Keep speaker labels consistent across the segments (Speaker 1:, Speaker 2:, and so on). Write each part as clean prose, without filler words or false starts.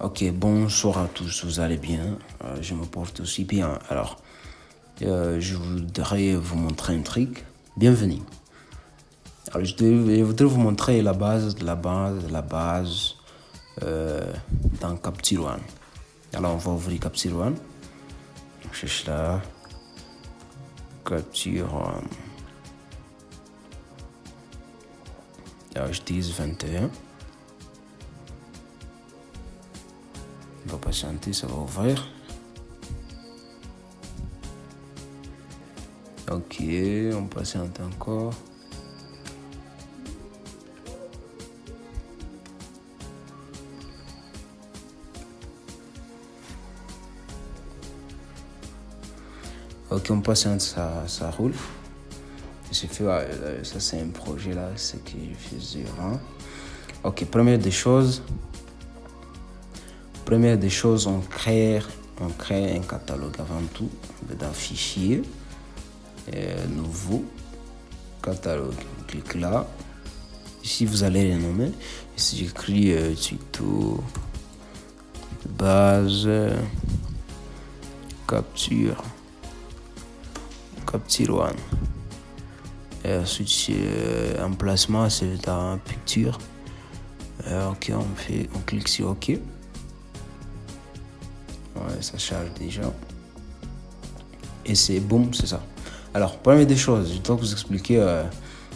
Speaker 1: Ok, bonsoir à tous, vous allez bien? Je me porte aussi bien. Alors, je voudrais vous montrer un truc. Bienvenue. Alors, je voudrais vous montrer la base dans Capture One. Alors, on va ouvrir Capture One. On cherche là. Capture One. Alors, j'utilise 21. On va patienter, ça va ouvrir. Ok, on patiente encore. Ok, on patiente, ça roule. J'ai fait, ça c'est un projet là, c'est que je faisais avant. Ok, première des choses, on crée un catalogue avant tout, dans fichier, nouveau, catalogue. On clique là. Ici, vous allez les nommer. Ici, j'écris tuto, base, capture one. Et ensuite, emplacement, c'est dans picture. Ok, on clique sur OK. Ouais, ça charge déjà. Et c'est boum, c'est ça. Alors, première des choses, je dois vous expliquer.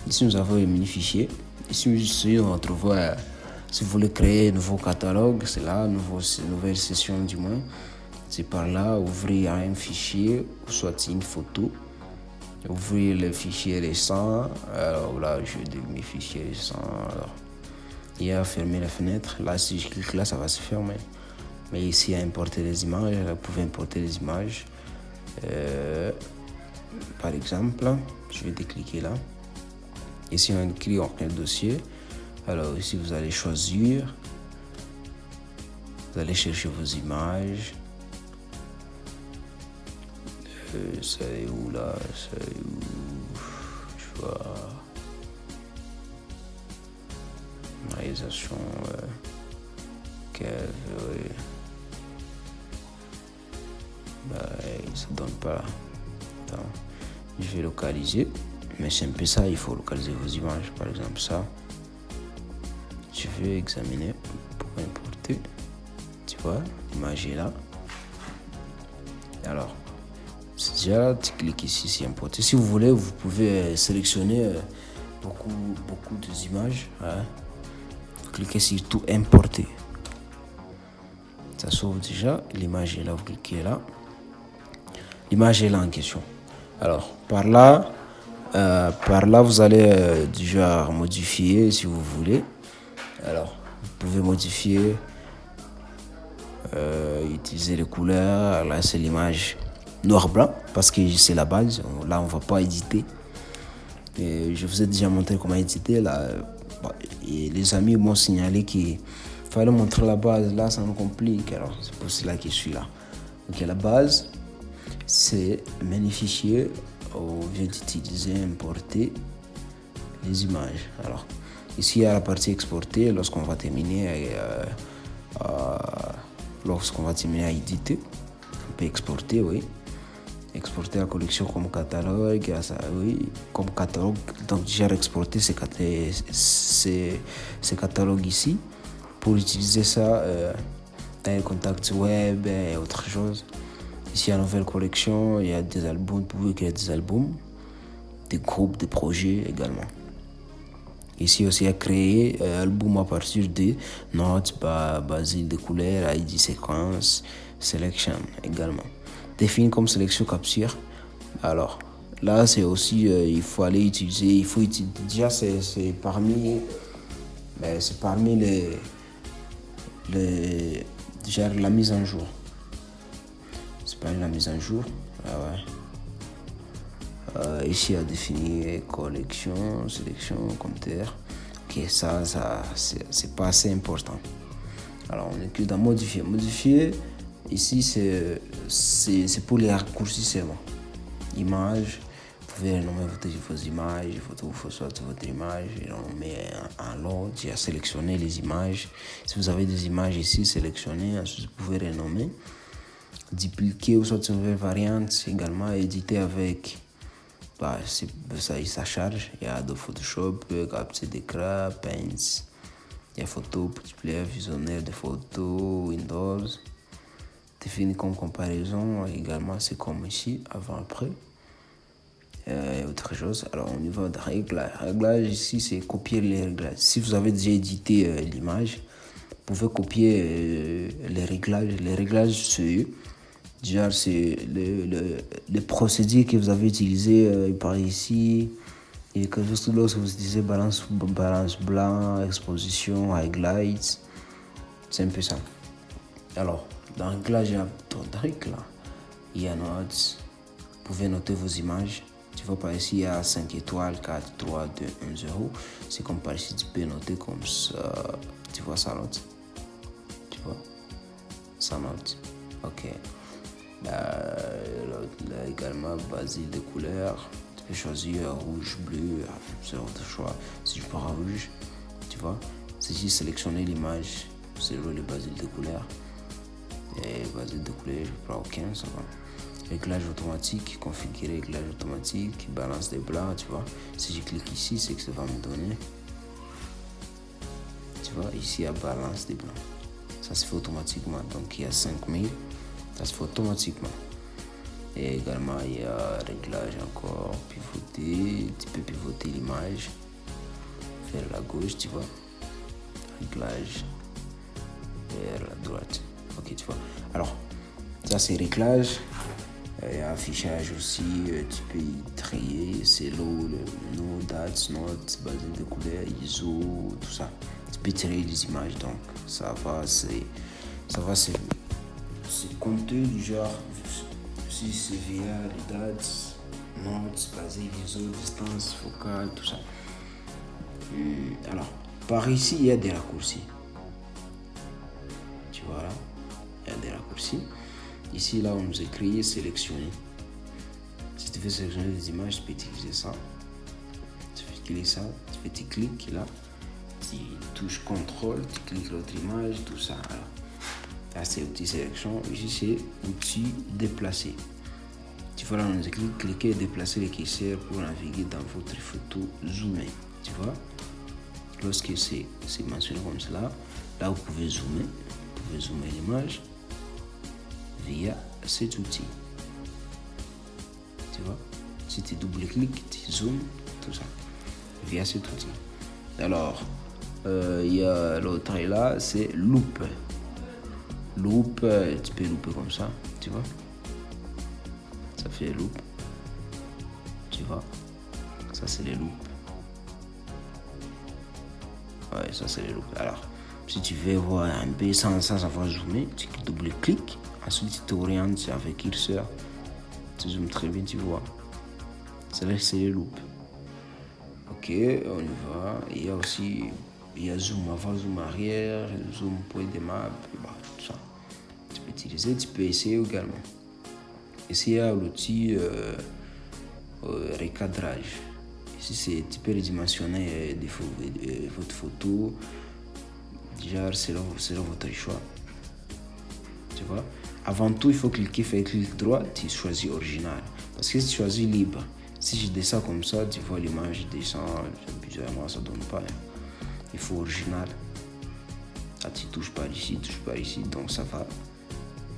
Speaker 1: Ici, nous avons le mini-fichier. Ici, on va trouver, si vous voulez créer un nouveau catalogue, c'est là, nouvelle session du moins. C'est par là, ouvrir un fichier, soit une photo. Ouvrir le fichier récent. Alors là, je vais mes fichiers récents. Alors, et à fermer la fenêtre. Là, si je clique là, ça va se fermer. Mais ici, à importer les images, vous pouvez importer les images. Par exemple, je vais décliquer là. Ici, on écrit en quel dossier. Alors ici, vous allez choisir. Vous allez chercher vos images. Ça est où là? Ça est où? Je vois. Réalisation. Oui. Ça donne pas là. Attends. Je vais localiser. Mais c'est un peu ça, il faut localiser vos images. Par exemple, ça. Je vais examiner pour importer. Tu vois, l'image est là. Alors, c'est déjà, tu cliques ici, c'est importé. Si vous voulez, vous pouvez sélectionner beaucoup d'images. Hein. Vous cliquez sur tout importer. Ça sauve déjà. L'image est là, vous cliquez là. L'image est là en question. Alors, par là, vous allez déjà modifier si vous voulez. Alors, vous pouvez modifier, utiliser les couleurs. Là, c'est l'image noir-blanc parce que c'est la base. Là, on ne va pas éditer. Et je vous ai déjà montré comment éditer. Là, et les amis m'ont signalé qu'il fallait montrer la base. Là, ça nous complique. Alors, c'est pour cela que je suis là. Ok, la base, c'est magnifier. On vient d'utiliser, importer les images. Alors, ici, il y a la partie exporter. Lorsqu'on va terminer à éditer, on peut exporter, oui. Exporter la collection comme catalogue, oui, comme catalogue. Donc, j'ai exporté ces catalogues ici pour utiliser ça dans les contacts web et autre chose. Ici, il y a une nouvelle collection, il y a des albums, vous pouvez créer des albums, des groupes, des projets également. Ici aussi, il y a créé un album à partir de notes, basées de couleurs, ID séquence, selection également. Définir comme sélection capture. Alors, là, c'est aussi, il faut utiliser, déjà, c'est parmi déjà la mise en jour. C'est pas la mise en jour. Ah ouais. Ici à définir collection, sélection, compteur. Ok, ça c'est pas assez important. Alors on est que dans modifier. Modifier, ici c'est pour les raccourcis seulement. Image, vous pouvez renommer vos images, votre image, et on met en l'ordre, à sélectionner les images. Si vous avez des images ici, sélectionnez, ensuite vous pouvez renommer, dupliquer ou soit une nouvelle variante, également éditer avec, ça charge, il y a Adobe Photoshop, capture d'écran, Paint, il y a photo, petit player, visionnaire de photos, Windows, défini comme comparaison, également c'est comme ici, avant-après. Autre chose, alors au niveau de réglage, ici c'est copier les réglages. Si vous avez déjà édité l'image, vous pouvez copier les réglages. Les réglages, c'est déjà c'est le procédé que vous avez utilisé par ici. Et que juste lorsque vous utilisez balance blanc, exposition, highlights, c'est un peu ça. Alors, dans réglage, il y a notes. Vous pouvez noter vos images. Tu vois par ici, il y a 5 étoiles, 4, 3, 2, 1, 0. C'est comme par ici, tu peux noter comme ça. Tu vois ça note. Tu vois ça note. Ok. Là, également, basile de couleurs. Tu peux choisir rouge, bleu, c'est votre choix. Si je prends rouge, tu vois, c'est juste sélectionner l'image. C'est le basile de couleurs. Et basile de couleurs, je prends aucun, ça va. Réglage automatique, configurer réglage automatique, balance des blancs, tu vois. Si je clique ici, c'est que ça va me donner. Tu vois, ici, il y a balance des blancs. Ça se fait automatiquement. Donc, il y a 5000. Ça se fait automatiquement. Et également, il y a réglage encore, pivoter. Tu peux pivoter l'image vers la gauche, tu vois. Réglage vers la droite. Ok, tu vois. Alors, ça, c'est réglage. Il y a affichage aussi, tu peux y trier, c'est l'eau, le nom, date, note, basile de couleur, ISO, tout ça. Tu peux tirer les images, donc ça va, c'est compteux du genre, si c'est via les dates, notes, basile, ISO, distance, focale, tout ça. Alors, par ici, il y a des raccourcis. Tu vois là, il y a des raccourcis. Ici, là, on nous écrit sélectionner. Si tu veux sélectionner des images, tu peux utiliser ça. Tu fais cliquer ça, tu fais tes clics là. Tu touches contrôle, tu cliques l'autre image, tout ça. Alors, là, c'est outil sélection. Ici, c'est outil déplacer. Tu vois là, on nous écrit cliquer et déplacer les curseurs pour naviguer dans votre photo zoomée. Tu vois, lorsque c'est mentionné comme cela, là, vous pouvez zoomer l'image via cet outil. Tu vois, si tu double-cliques, tu zoomes, tout ça, via cet outil. Alors, il y a l'autre là, c'est loop. Loop, tu peux louper comme ça, tu vois. Ça fait loop. Tu vois, ça c'est les loops. Ouais, ça c'est les loops. Alors, si tu veux voir un peu sans avoir zoomé, tu double-cliques. Ensuite, tu t'orientes avec curseur. Tu zoomes très bien, tu vois. C'est là, c'est les loops. Ok, on y va. Il y a aussi zoom avant, zoom arrière, zoom point de map, tout ça. Tu peux utiliser, tu peux essayer également. Ici, il y a l'outil recadrage. Ici, tu peux redimensionner votre photo. Déjà, c'est votre choix. Tu vois. Avant tout, il faut faire clic droit, tu choisis original. Parce que si tu choisis libre, si je descends comme ça, tu vois l'image descend, bizarrement, ça donne pas. Il faut original. Là, tu touches par ici, donc ça va.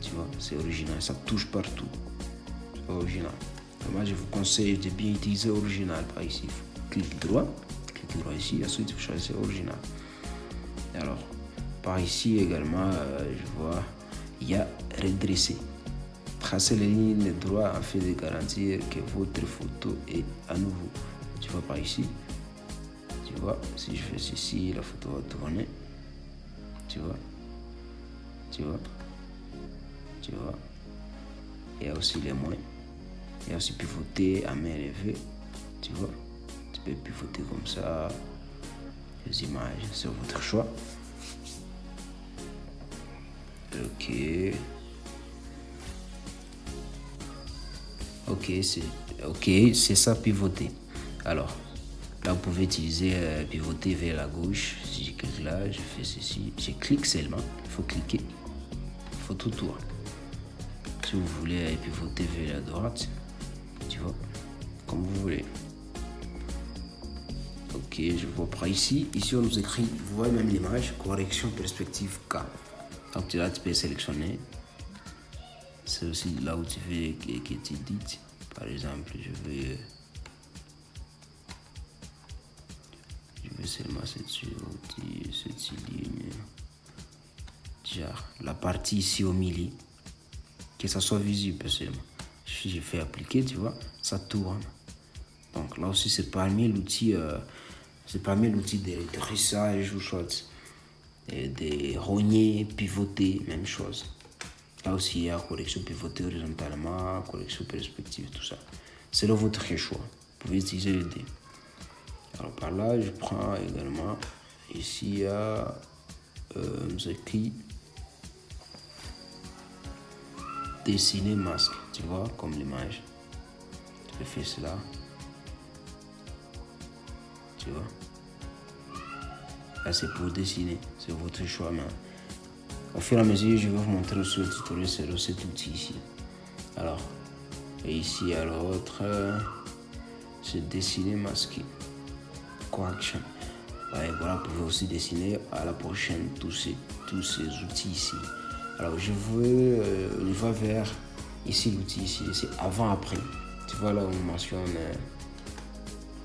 Speaker 1: Tu vois, c'est original, ça touche partout. C'est original. Moi, je vous conseille de bien utiliser original par ici. Clic droit ici, ensuite vous choisissez original. Alors, par ici également, je vois. Il y a redresser. Tracer les lignes droites afin de garantir que votre photo est à nouveau. Tu vois par ici. Tu vois, si je fais ceci, la photo va tourner. Tu vois. Il y a aussi les moins. Il y a aussi pivoter à main levée. Tu vois. Tu peux pivoter comme ça. Les images, c'est votre choix. Ok, c'est Ok, c'est ça, pivoter. Alors, là, vous pouvez utiliser pivoter vers la gauche. Si je clique là, je fais ceci. Je clique seulement. Il faut cliquer. Il faut tout tourner. Si vous voulez pivoter vers la droite, tu vois, comme vous voulez. Ok, je vois par ici. Ici, on nous écrit, vous voyez même l'image, correction perspective K. Donc là, tu peux sélectionner. C'est aussi là où tu veux que tu édites. Par exemple, je veux seulement cette ligne. Genre, la partie ici au milieu, que ça soit visible seulement. Si je fais appliquer, tu vois, ça tourne. Donc là aussi, c'est parmi l'outil de rissage ou soit de rogner, pivoter, même chose. Là aussi, il y a correction pivotée horizontalement, correction perspective, tout ça. C'est là votre choix. Vous pouvez utiliser les deux. Alors par là, je prends également, ici, il y a écrit dessiner masque, tu vois, comme l'image. Tu peux faire cela. Tu vois. Là, c'est pour dessiner. C'est votre choix, mais au fur et à mesure, je vais vous montrer sur le tutoriel sur cet outil ici. Alors, et ici, à l'autre, c'est dessiner masqué. Correction. Et voilà, vous pouvez aussi dessiner à la prochaine tous ces outils ici. Alors, je vais vers ici l'outil ici, c'est avant-après. Tu vois là où on mentionne,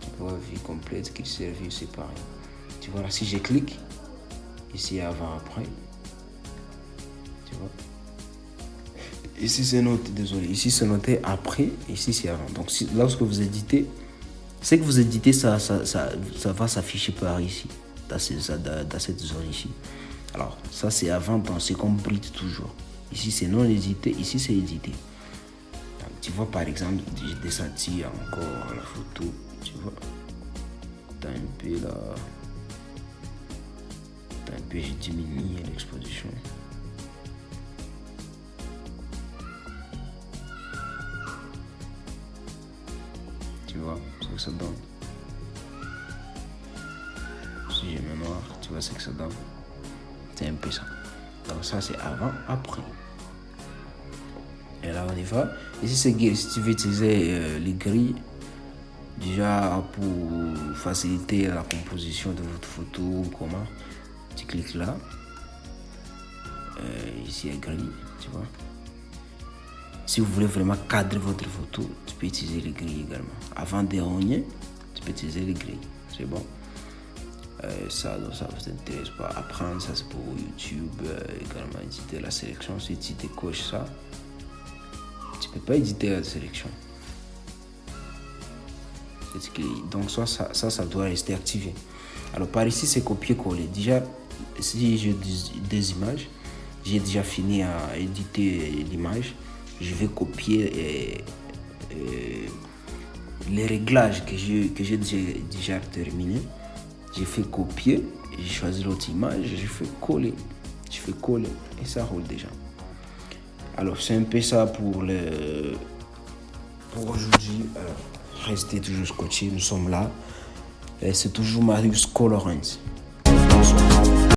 Speaker 1: tu vois, vie complète, qui servit séparé. Tu vois là, si je clique, ici avant-après. Tu vois. Ici c'est noté, désolé, ici c'est noté après, ici c'est avant. Donc lorsque vous éditez, ce que vous éditez, ça va s'afficher par ici, dans cette zone ici. Alors ça c'est avant, c'est comme Brite toujours. Ici c'est non édité, ici c'est édité. Donc, tu vois par exemple, j'ai descendu encore la photo, tu vois. T'as un peu là, j'ai diminué l'exposition. Tu vois ce que ça donne. Si je mets noir, tu vois ce que ça donne. C'est un peu ça. Donc ça c'est avant, après. Et là on y va. Ici c'est gris. Si tu veux utiliser les grilles, déjà pour faciliter la composition de votre photo, comment, tu cliques là. Ici est gris, tu vois. Si vous voulez vraiment cadrer votre photo, tu peux utiliser les grilles également. Avant de rogner, tu peux utiliser les grilles. C'est bon. Ça vous intéresse pas apprendre, ça c'est pour YouTube. Également éditer la sélection. Si tu décoches ça, tu peux pas éditer la sélection. Donc ça doit rester activé. Alors par ici c'est copier-coller. Déjà, si j'ai des images, j'ai déjà fini à éditer l'image. Je vais copier les réglages que j'ai déjà terminé. J'ai fait copier, j'ai choisi l'autre image, je fais coller et ça roule déjà. Alors c'est un peu ça pour aujourd'hui. Restez toujours scotché, nous sommes là. Et c'est toujours Marius Colorens. Bonsoir.